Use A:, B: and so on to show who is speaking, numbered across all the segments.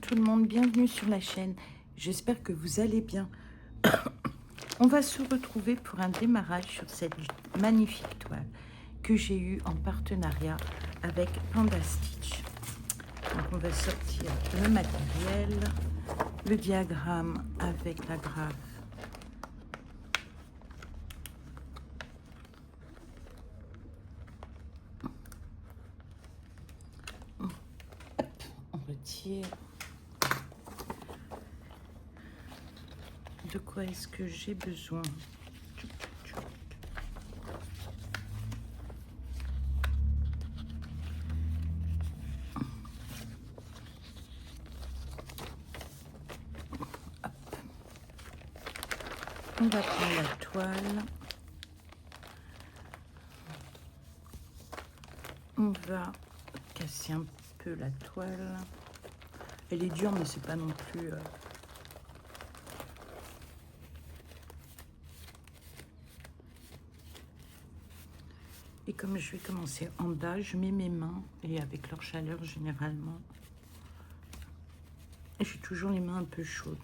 A: tout le monde, bienvenue sur la chaîne. J'espère que vous allez bien. On va se retrouver pour un démarrage sur cette magnifique toile que j'ai eue en partenariat avec Panda Stitch. Donc on va sortir le matériel, le diagramme avec la graphe. On retire. De quoi est-ce que j'ai besoin? On va prendre la toile. On va casser un peu la toile. Elle est dure, mais c'est pas non plus... Et comme je vais commencer en bas, je mets mes mains et avec leur chaleur généralement, j'ai toujours les mains un peu chaudes.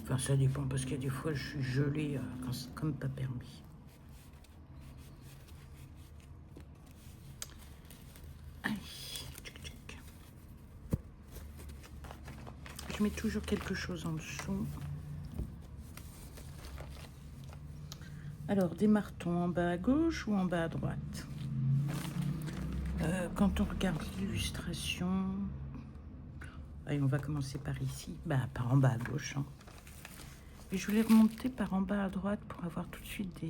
A: Enfin, ça dépend parce qu'il y a des fois je suis gelée quand c'est comme pas permis. Allez, tchic, tchic. Je mets toujours quelque chose en dessous. Alors, démarre-t-on en bas à gauche ou en bas à droite? Quand on regarde l'illustration, allez, on va commencer par ici, par en bas à gauche. Hein. Et je voulais remonter par en bas à droite pour avoir tout de suite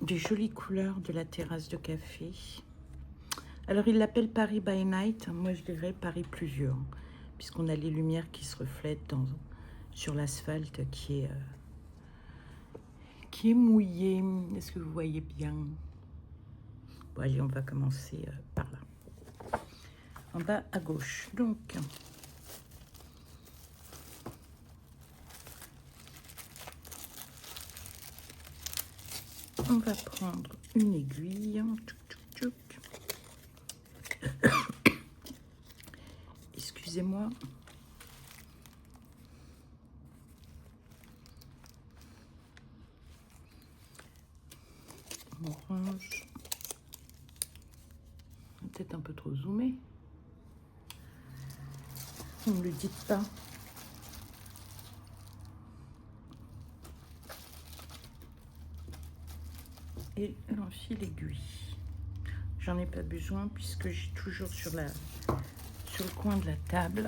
A: des jolies couleurs de la terrasse de café. Alors, il l'appelle Paris by Night. Moi, je dirais Paris pluvieux, hein, puisqu'on a les lumières qui se reflètent sur l'asphalte qui est mouillé. Est-ce que vous voyez bien? Bon, allez, on va commencer par là. En bas à gauche. Donc, on va prendre une aiguille. Tchouk, tchouk, tchouk. Excusez-moi. Orange. Peut-être un peu trop zoomé. Vous ne le dites pas. Et l'enfile aiguille. J'en ai pas besoin puisque j'ai toujours sur le coin de la table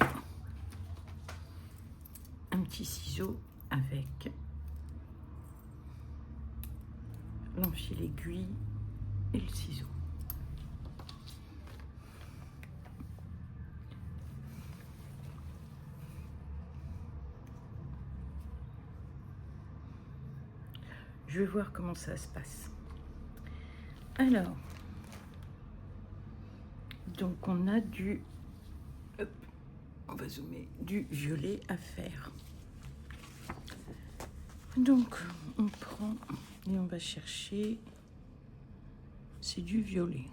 A: un petit ciseau avec l'enfile aiguille et le ciseau. Je vais voir comment ça se passe. Alors, donc on a on va zoomer, du violet à faire. Donc, on prend et on va chercher, c'est du violet.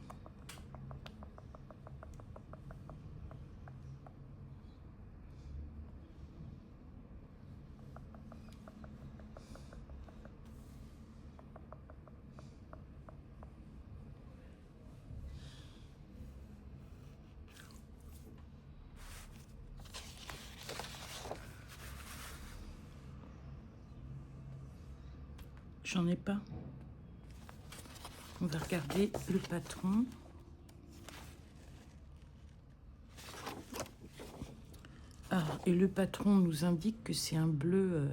A: J'en ai pas. On va regarder le patron. Ah, et le patron nous indique que c'est un bleu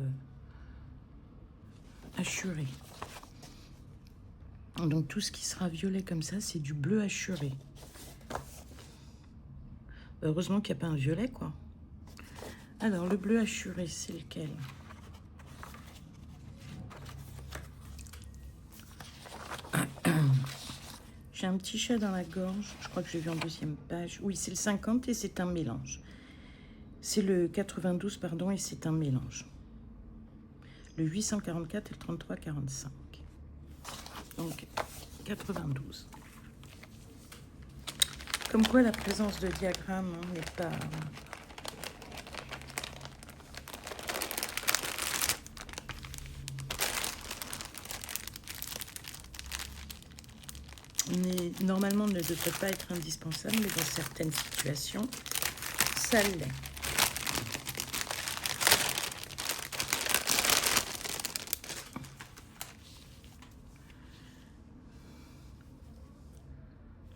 A: hachuré. Donc tout ce qui sera violet comme ça, c'est du bleu hachuré. Heureusement qu'il n'y a pas un violet, quoi. Alors, le bleu hachuré, c'est lequel? J'ai un petit chat dans la gorge. Je crois que j'ai vu en deuxième page. Oui, c'est le 50 et c'est un mélange. C'est le 92, pardon, et c'est un mélange. Le 844 et le 3345. Donc, 92. Comme quoi la présence de diagrammes n'est pas... Normalement ne devrait pas être indispensable, mais dans certaines situations, ça l'est.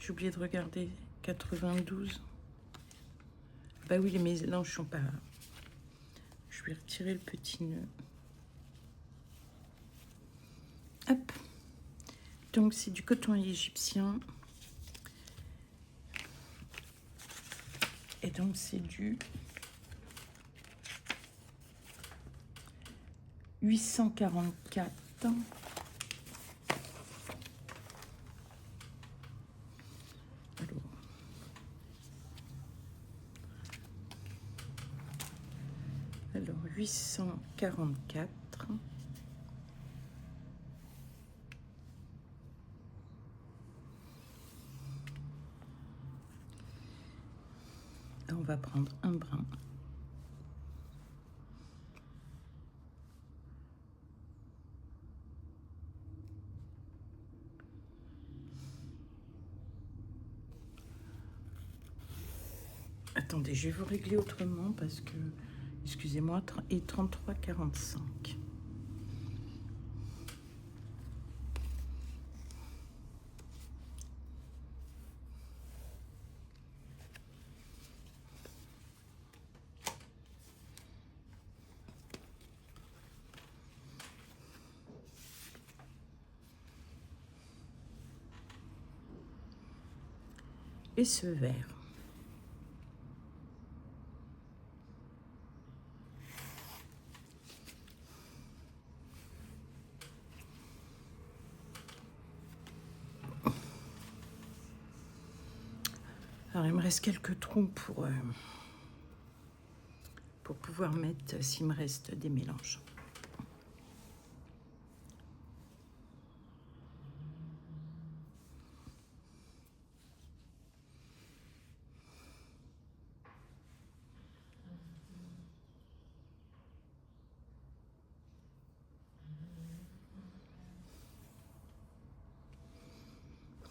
A: J'ai oublié de regarder 92. Bah oui, les mélanges sont pas... Je vais retirer le petit nœud. Hop. Donc c'est du coton égyptien. Et donc c'est du 844. Alors 844. On va prendre un brin. Attendez, je vais vous régler autrement parce que, excusez-moi, et 33,45. Et ce vert. Alors, il me reste quelques trous pour pouvoir mettre, s'il me reste des mélanges.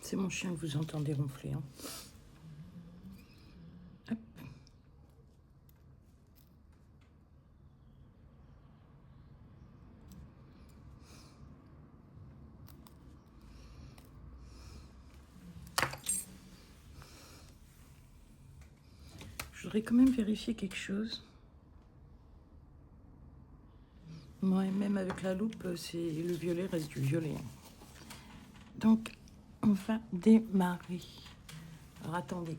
A: C'est mon chien que vous entendez ronfler. Hein. Hop. Je voudrais quand même vérifier quelque chose. Ouais, même avec la loupe, le violet reste du violet. Donc, on va démarrer. Alors, attendez.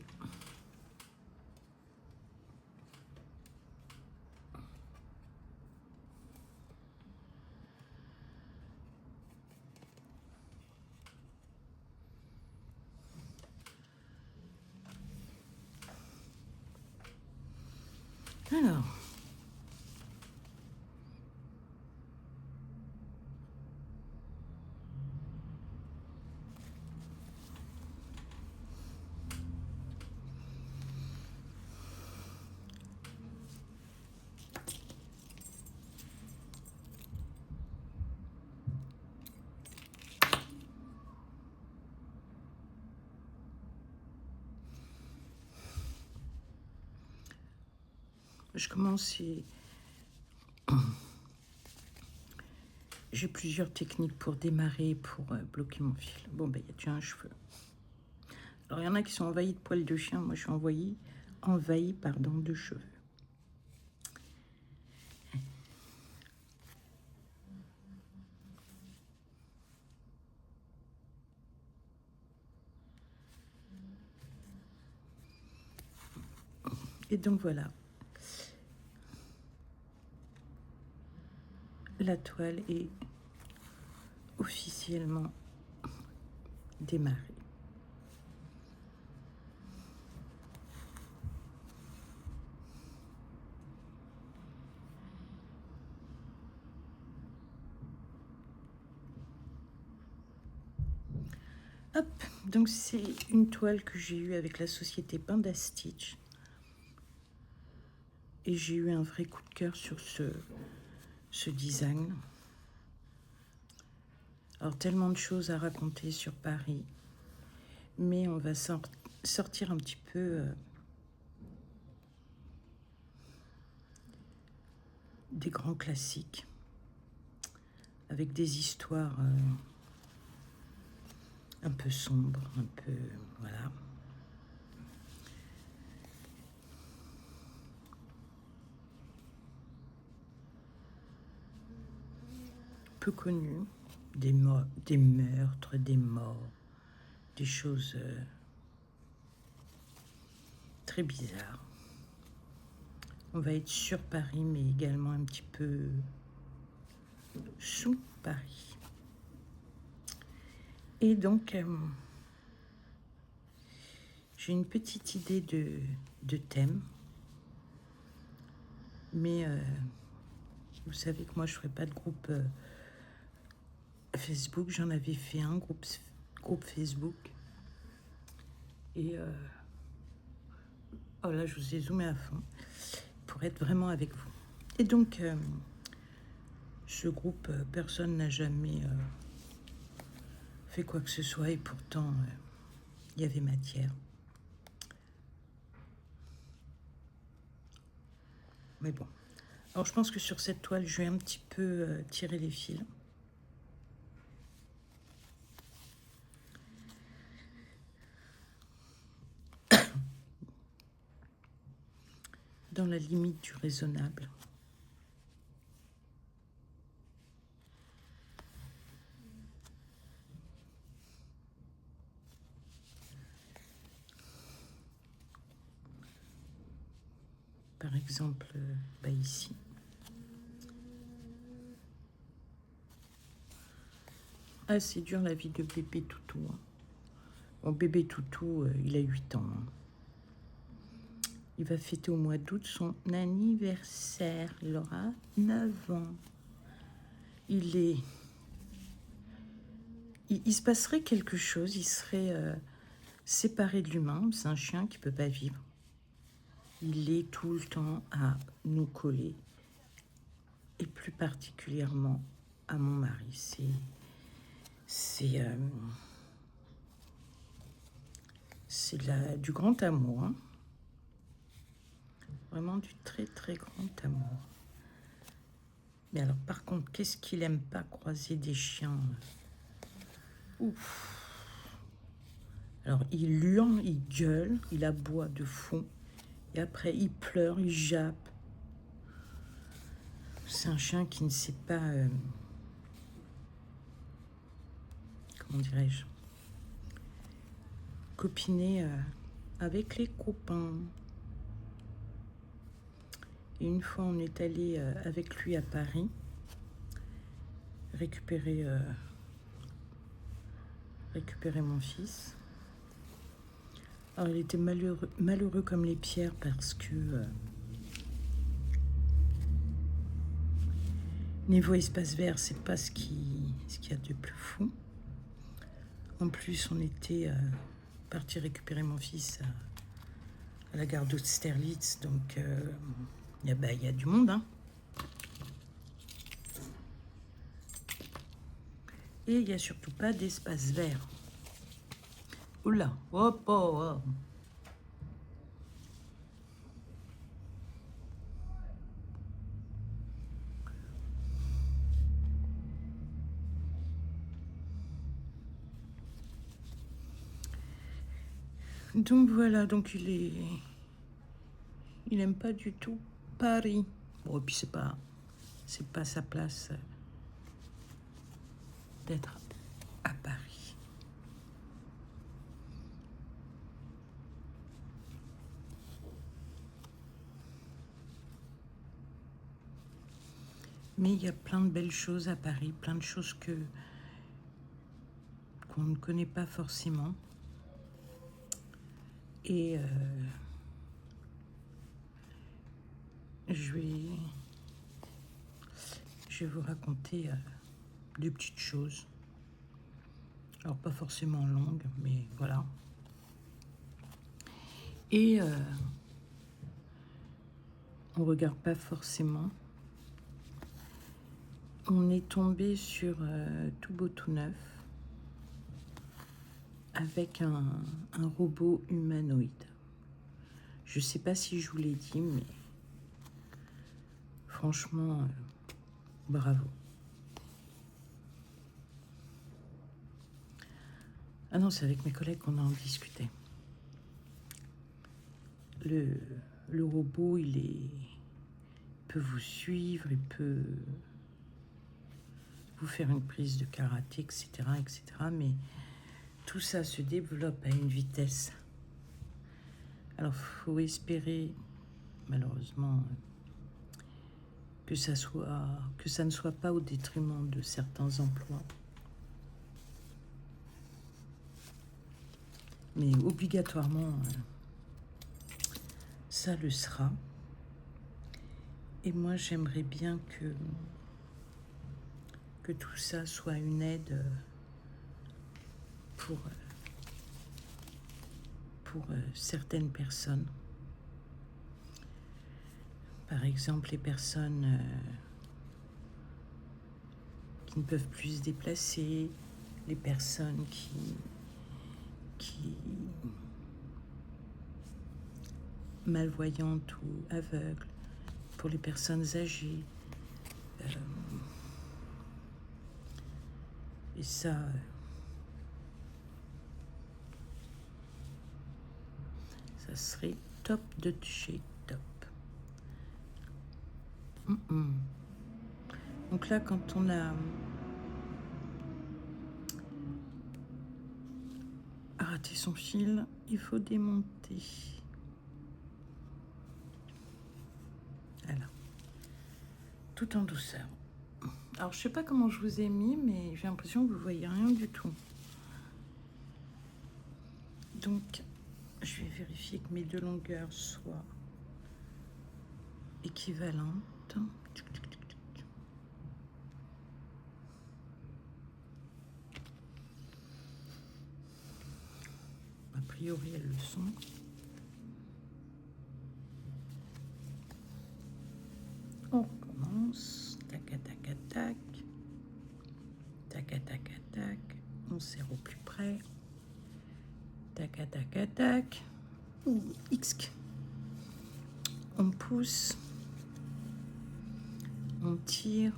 A: Alors, je commence et j'ai plusieurs techniques pour démarrer, pour bloquer mon fil. Bon, ben, il y a déjà un cheveu. Alors, il y en a qui sont envahis de poils de chien. Moi, je suis envahie de cheveux. Et donc, voilà. La toile est officiellement démarrée. Hop, Donc c'est une toile que j'ai eue avec la société Panda Stitch. Et j'ai eu un vrai coup de cœur sur ce design. Alors tellement de choses à raconter sur Paris. Mais on va sortir un petit peu des grands classiques. Avec des histoires un peu sombres, un peu... voilà. Peu connues. Des meurtres, des morts, des choses très bizarres. On va être sur Paris, mais également un petit peu sous Paris. Et donc, j'ai une petite idée de thème. Mais vous savez que moi, je ne ferai pas de groupe Facebook. J'en avais fait un groupe Facebook. Et oh là, je vous ai zoomé à fond pour être vraiment avec vous. Et donc, ce groupe, personne n'a jamais fait quoi que ce soit. Et pourtant, il y avait matière. Mais bon. Alors, je pense que sur cette toile, je vais un petit peu tirer les fils. Dans la limite du raisonnable. Par exemple, ici. Ah, c'est dur la vie de bébé toutou. Hein. Mon bébé toutou, il a 8 ans. Hein. Il va fêter au mois d'août son anniversaire. Il aura 9 ans. Il se passerait quelque chose. Il serait séparé de l'humain. C'est un chien qui ne peut pas vivre. Il est tout le temps à nous coller. Et plus particulièrement à mon mari. C'est du grand amour. Hein. Vraiment du très très grand amour. Mais alors par contre, qu'est-ce qu'il aime pas croiser des chiens? Ouf. Alors il hurle, il gueule, il aboie de fond. Et après il pleure, il jappe. C'est un chien qui ne sait pas... comment dirais-je? Copiner avec les copains. Et une fois, on est allé avec lui à Paris récupérer mon fils. Alors, il était malheureux comme les pierres parce que niveau espace vert, c'est pas ce qu'il y a de plus fou. En plus, on était parti récupérer mon fils à la gare d'Austerlitz, donc il y a du monde. Hein. Et il n'y a surtout pas d'espace vert. Oula, hop, hop, hop. Donc voilà, donc il aime pas du tout Paris. Bon, et puis c'est pas sa place d'être à Paris. Mais il y a plein de belles choses à Paris, plein de choses qu'on ne connaît pas forcément. Et je vais vous raconter des petites choses Alors, pas forcément longue, mais voilà. Et on regarde pas forcément. On est tombé sur Tout beau tout neuf avec un robot humanoïde. Je sais pas si je vous l'ai dit, mais franchement, bravo. Ah non, c'est avec mes collègues qu'on en discutait. Le robot, il peut vous suivre, il peut vous faire une prise de karaté, etc., etc. Mais tout ça se développe à une vitesse. Alors, faut espérer, malheureusement, que ça ne soit pas au détriment de certains emplois. Mais obligatoirement, ça le sera. Et moi, j'aimerais bien que tout ça soit une aide pour certaines personnes. Par exemple, les personnes qui ne peuvent plus se déplacer, les personnes qui malvoyantes ou aveugles, pour les personnes âgées. Et ça, ça serait top de chez top. Donc là, quand on a raté son fil, il faut démonter. Voilà. Tout en douceur. Alors, je sais pas comment je vous ai mis, mais j'ai l'impression que vous voyez rien du tout. Donc, je vais vérifier que mes deux longueurs soient équivalentes. A priori, elles le sont. On recommence. Tac, tac, tac. Tac, tac, tac. On serre au plus près. Tac, tac, tac. X. On pousse. On tire.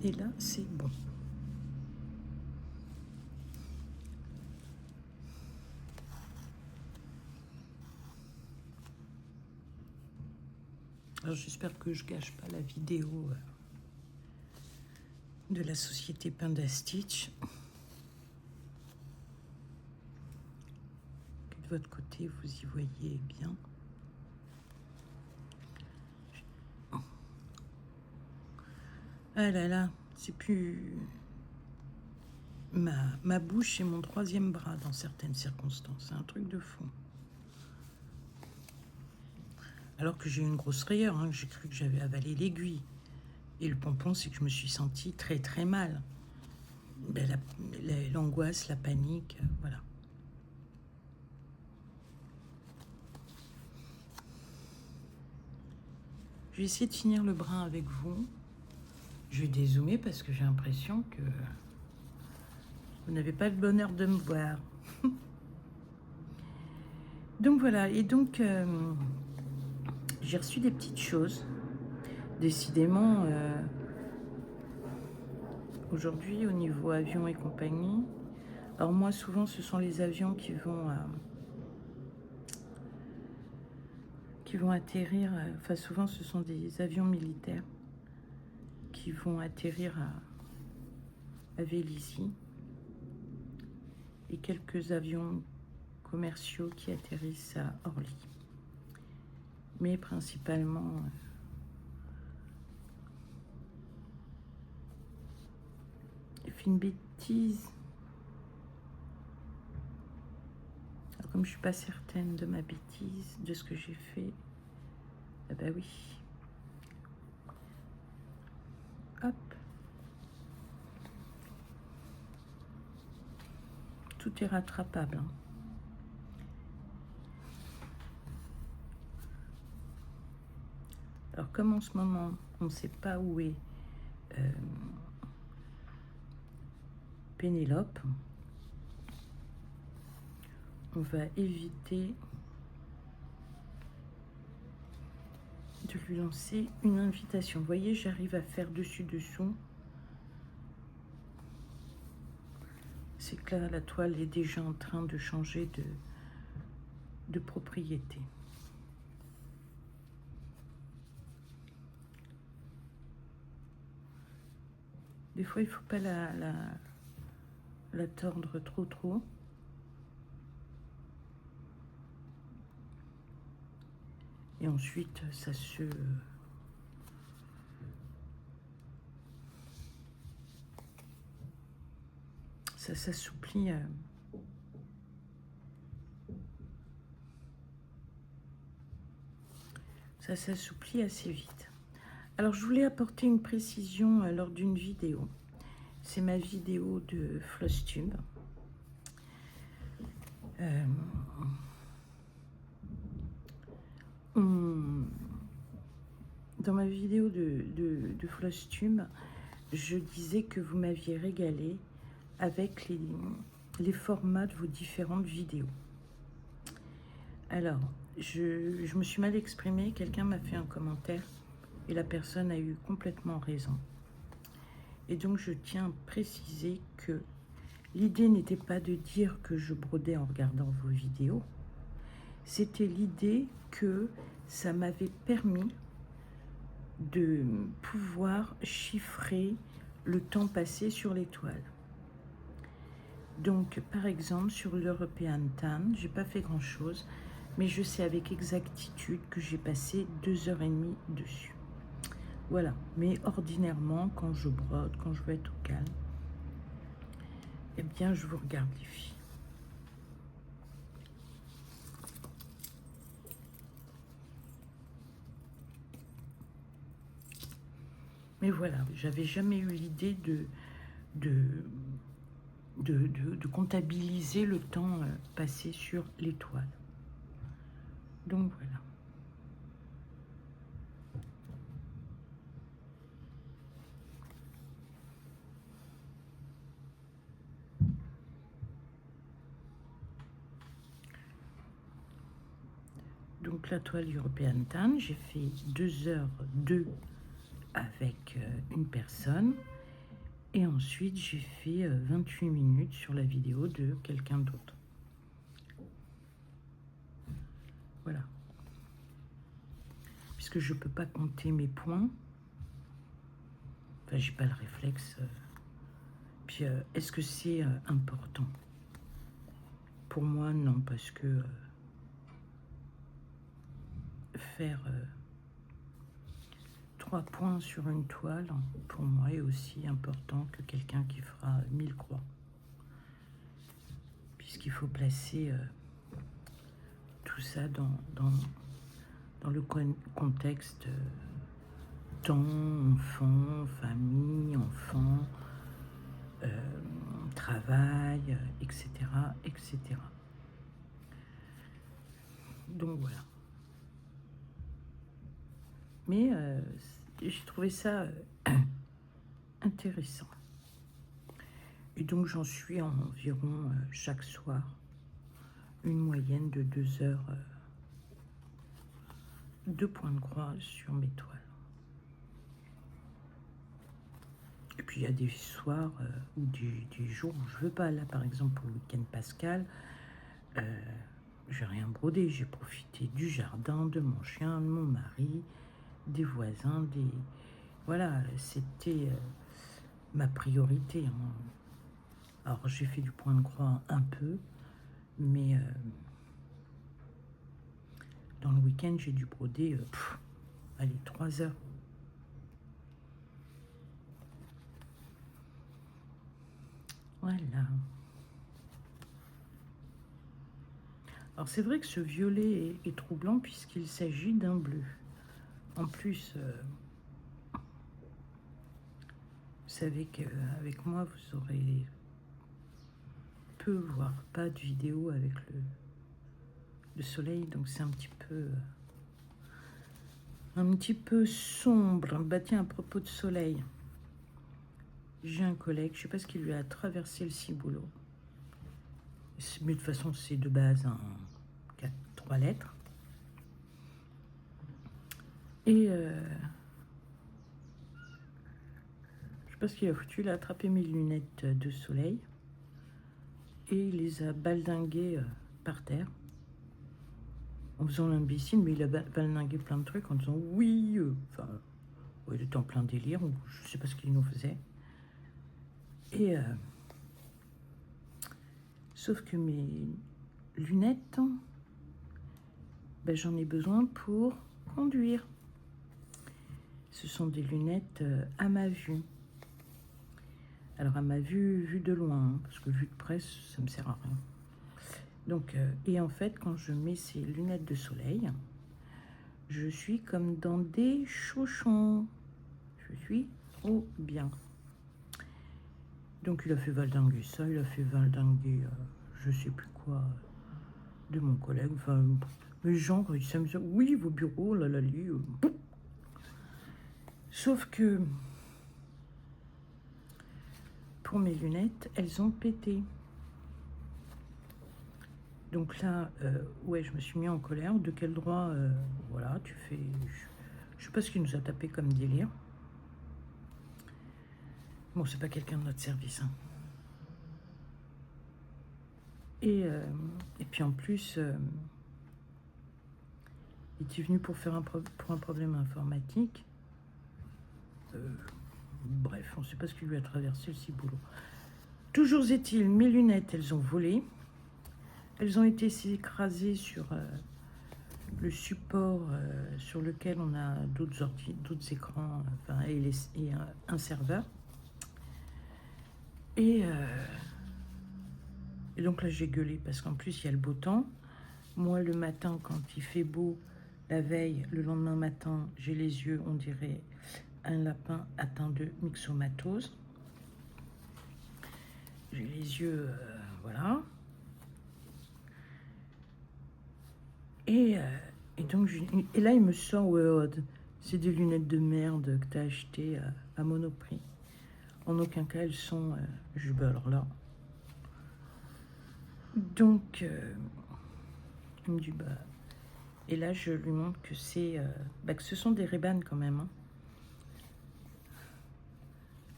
A: Et là, c'est bon. Alors, j'espère que je gâche pas la vidéo de la société Panda-Stitch. Que de votre côté, vous y voyez bien. Ah là là, c'est plus... Ma bouche et mon troisième bras dans certaines circonstances. C'est un truc de fou. Alors que j'ai eu une grosse frayeur, hein, j'ai cru que j'avais avalé l'aiguille. Et le pompon, c'est que je me suis sentie très très mal. Ben, l'angoisse, la panique, voilà. Je vais essayer de finir le brin avec vous. Je vais dézoomer parce que j'ai l'impression que vous n'avez pas le bonheur de me voir. Donc voilà, et donc j'ai reçu des petites choses. Décidément, aujourd'hui, au niveau avion et compagnie, alors moi, souvent, ce sont les avions qui vont atterrir, enfin souvent, ce sont des avions militaires qui vont atterrir à Vélizy et quelques avions commerciaux qui atterrissent à Orly. Mais principalement... j'ai fait une bêtise. Alors, comme je suis pas certaine de ma bêtise, de ce que j'ai fait, ah bah oui, Hop. Tout est rattrapable. Hein. Alors, comme en ce moment, on ne sait pas où est Pénélope, on va éviter de lui lancer une invitation. Vous voyez, j'arrive à faire dessus-dessous. C'est que là, la toile est déjà en train de changer de propriété. Des fois, il ne faut pas la tordre trop. Et ensuite, ça s'assouplit. Ça s'assouplit assez vite. Alors, je voulais apporter une précision lors d'une vidéo. C'est ma vidéo de Flosstube. Dans ma vidéo de Flosstube, je disais que vous m'aviez régalé avec les formats de vos différentes vidéos. Alors, je me suis mal exprimée, quelqu'un m'a fait un commentaire et la personne a eu complètement raison. Et donc, je tiens à préciser que l'idée n'était pas de dire que je brodais en regardant vos vidéos, c'était l'idée que ça m'avait permis de pouvoir chiffrer le temps passé sur les toiles. Donc, par exemple, sur l'European Tan, j'ai pas fait grand-chose, mais je sais avec exactitude que j'ai passé 2h30 dessus. Voilà, mais ordinairement, quand je brode, quand je veux être au calme, eh bien, je vous regarde les filles. Mais voilà, j'avais jamais eu l'idée de comptabiliser le temps passé sur l'étoile. Donc voilà. Donc la toile European Tan, j'ai fait 2h02 avec une personne. Et ensuite, j'ai fait 28 minutes sur la vidéo de quelqu'un d'autre. Voilà. Puisque je ne peux pas compter mes points. Enfin, j'ai pas le réflexe. Puis, est-ce que c'est important? Pour moi, non, parce que faire 3 points sur une toile, pour moi, est aussi important que quelqu'un qui fera 1000 croix. Puisqu'il faut placer tout ça dans le contexte temps, enfant, famille, enfant, travail, etc., etc. Donc voilà. Mais j'ai trouvé ça intéressant. Et donc j'en suis environ chaque soir une moyenne de 2 heures, 2 points de croix sur mes toiles. Et puis il y a des soirs ou des jours où je ne veux pas. Là par exemple pour le week-end pascal, j'ai rien brodé. J'ai profité du jardin, de mon chien, de mon mari, des voisins, voilà, c'était ma priorité. Hein. Alors j'ai fait du point de croix un peu, mais dans le week-end j'ai dû broder, allez, 3 heures. Voilà. Alors c'est vrai que ce violet est troublant puisqu'il s'agit d'un bleu. En plus, savez qu'avec moi, vous aurez peu, voire pas de vidéo avec le soleil, donc c'est un petit peu sombre. Bah tiens, à propos de soleil, j'ai un collègue, je sais pas ce qui lui a traversé le ciboulot. Mais de toute façon, c'est de base 3 lettres. Et je sais pas ce qu'il a foutu, il a attrapé mes lunettes de soleil et il les a baldinguées par terre en faisant l'imbécile, mais il a baldingué plein de trucs en disant oui, enfin, il était en plein délire, ou je sais pas ce qu'il nous faisait. Et sauf que mes lunettes, ben, j'en ai besoin pour conduire. Ce sont des lunettes à ma vue. Alors à ma vue de loin, hein, parce que vue de près, ça me sert à rien. Donc, et en fait, quand je mets ces lunettes de soleil, je suis comme dans des chauchons. Je suis trop bien. Donc il a fait valdinguer ça, il a fait valdinguer je sais plus quoi de mon collègue. Enfin, les gens, ils s'amusent. Oui, vos bureaux, là, la lit. Sauf que pour mes lunettes, elles ont pété. Donc là, ouais, je me suis mis en colère. De quel droit, voilà, tu fais... Je sais pas ce qu'il nous a tapé comme délire. Bon, c'est pas quelqu'un de notre service. Hein. Et puis en plus, il est venu pour faire un problème informatique. Bref, on ne sait pas ce qui lui a traversé le ciboulot. Toujours est-il, mes lunettes, elles ont volé. Elles ont été écrasées sur le support sur lequel on a d'autres écrans, enfin, et un serveur. Et donc là, j'ai gueulé parce qu'en plus, il y a le beau temps. Moi, le matin, quand il fait beau, la veille, le lendemain matin, j'ai les yeux, on dirait, un lapin atteint de myxomatose. J'ai les yeux, voilà. Et donc, et là, il me sort, ouais, c'est des lunettes de merde que tu as achetées à Monoprix. En aucun cas, elles sont... je vais alors là. Donc, il me dit, bah... Et là, je lui montre que que ce sont des Ray-Ban quand même. Hein.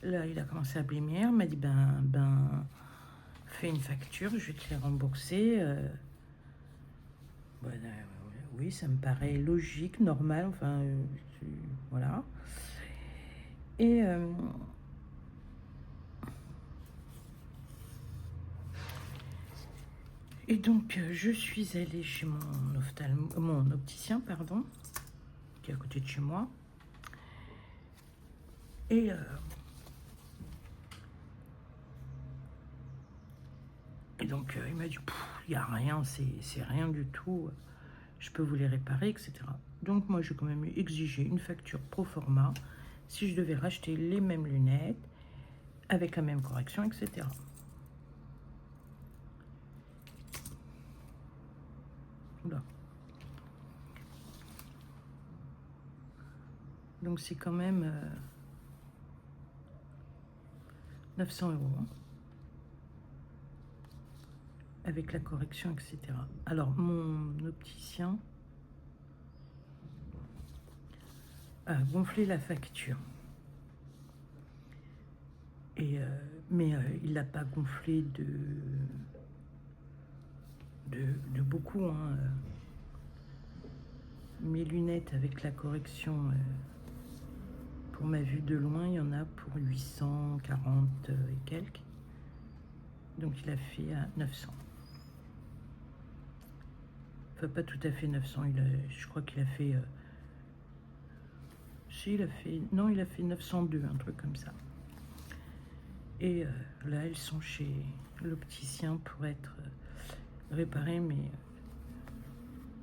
A: Là, il a commencé à blêmir. Il m'a dit, fais une facture, je vais te les rembourser. Oui, ça me paraît logique, normal. Enfin, voilà. Et... Et donc, je suis allée chez mon opticien, pardon, qui est à côté de chez moi. Et donc, il m'a dit, il n'y a rien, c'est rien du tout, je peux vous les réparer, etc. Donc, moi, j'ai quand même exigé une facture pro forma si je devais racheter les mêmes lunettes, avec la même correction, etc. Oula. Donc c'est quand même 900 €. Hein, avec la correction, etc. Alors, mon opticien a gonflé la facture. Et, mais il l'a pas gonflé de beaucoup. Hein. Mes lunettes avec la correction pour ma vue de loin, il y en a pour 840 et quelques. Donc il a fait à 900. Enfin, pas tout à fait 900. Je crois qu'il a fait... si, il a fait... Non, il a fait 902, un truc comme ça. Et là, elles sont chez l'opticien pour être réparées, mais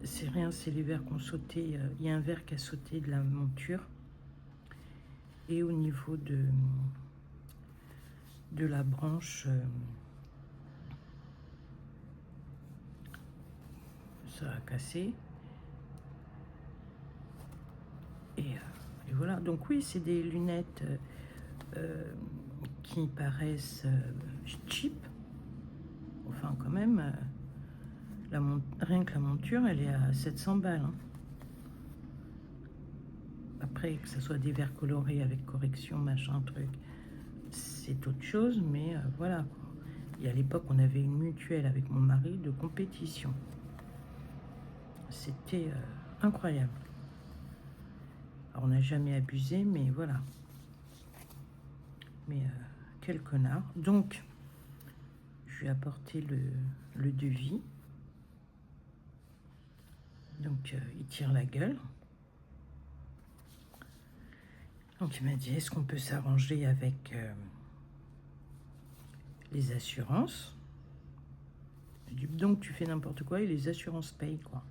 A: c'est rien, c'est les verres qui ont sauté. Il y a un verre qui a sauté de la monture. Et au niveau de la branche. Ça a cassé. Et voilà. Donc oui, c'est des lunettes qui paraissent cheap. Enfin, quand même, rien que la monture, elle est à 700 balles. Hein. Après, que ce soit des verres colorés avec correction, machin, truc, c'est autre chose, mais voilà. Et à l'époque, on avait une mutuelle avec mon mari de compétition. C'était incroyable. Alors, on n'a jamais abusé, mais voilà. Mais quel connard. Donc, je lui ai apporté le devis. Donc, il tire la gueule. Donc, il m'a dit, est-ce qu'on peut s'arranger avec les assurances? Je dis, donc, tu fais n'importe quoi et les assurances payent, quoi.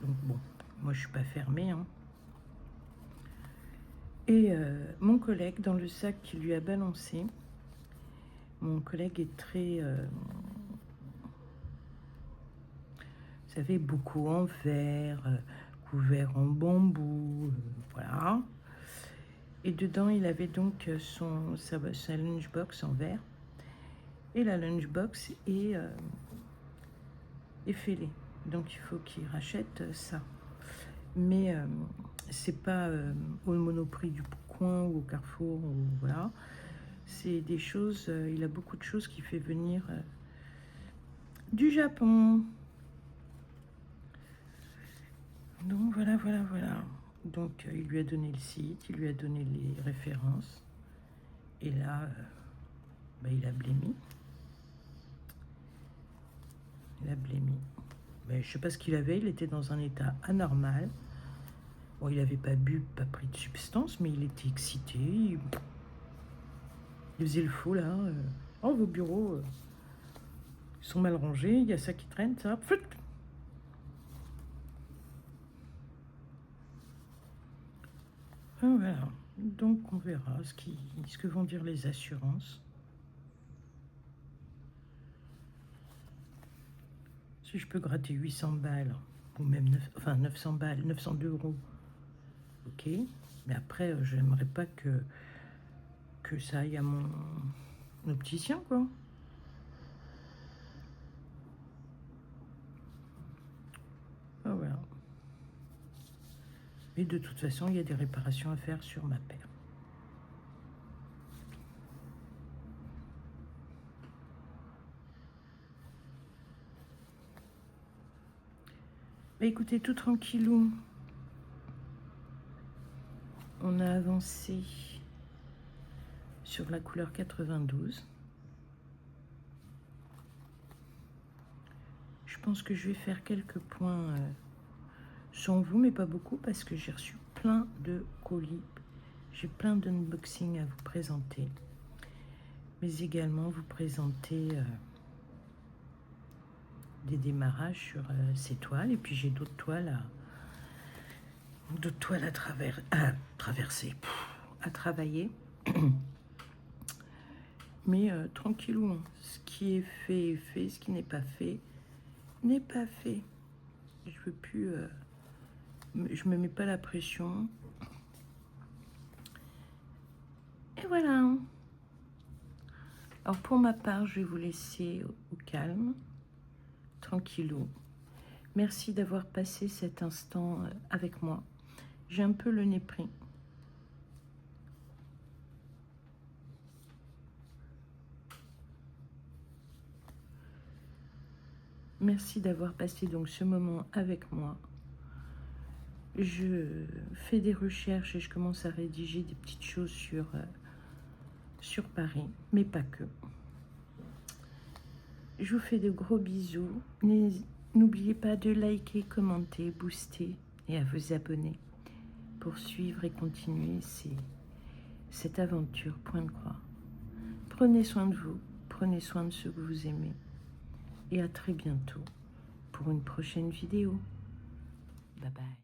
A: Donc, bon, moi, je suis pas fermée, hein. Et mon collègue, dans le sac qu'il lui a balancé, mon collègue est très... vous savez, beaucoup en verre, couvert en bambou, voilà. Et dedans, il avait donc sa lunchbox en verre. Et la lunchbox est fêlée. Donc, il faut qu'il rachète ça. Mais c'est pas au Monoprix du coin ou au Carrefour, ou voilà. C'est des choses, il a beaucoup de choses qui fait venir du Japon. Donc voilà. Donc il lui a donné le site, il lui a donné les références. Et là, il a blémi. Mais je sais pas ce qu'il avait, il était dans un état anormal. Bon, il n'avait pas bu, pas pris de substance, mais il était excité. Il faisait le fou, là. Oh, vos bureaux, ils sont mal rangés, il y a ça qui traîne, ça. Ah, voilà. Donc, on verra ce que vont dire les assurances. Si je peux gratter 800 balles, ou même 900 balles, 902 euros, ok. Mais après, je n'aimerais pas que ça aille à mon opticien, quoi. Ah, voilà. Et de toute façon, il y a des réparations à faire sur ma paire. Bah, écoutez, tout tranquillou. On a avancé sur la couleur 92. Je pense que je vais faire quelques points sans vous, mais pas beaucoup, parce que j'ai reçu plein de colis. J'ai plein d'unboxing à vous présenter. Mais également vous présenter des démarrages sur ces toiles. Et puis j'ai d'autres toiles à traverser, à travailler. Mais tranquillou, hein. Ce qui est fait est fait, ce qui n'est pas fait n'est pas fait. Je veux plus, je me mets pas la pression. Et voilà. Alors pour ma part, je vais vous laisser au calme, tranquillou. Merci d'avoir passé cet instant avec moi. J'ai un peu le nez pris. Merci d'avoir passé donc ce moment avec moi. Je fais des recherches et je commence à rédiger des petites choses sur Paris, mais pas que. Je vous fais de gros bisous. N'oubliez pas de liker, commenter, booster et à vous abonner pour suivre et continuer cette aventure point de croix. Prenez soin de vous, prenez soin de ceux que vous aimez et à très bientôt pour une prochaine vidéo. Bye bye.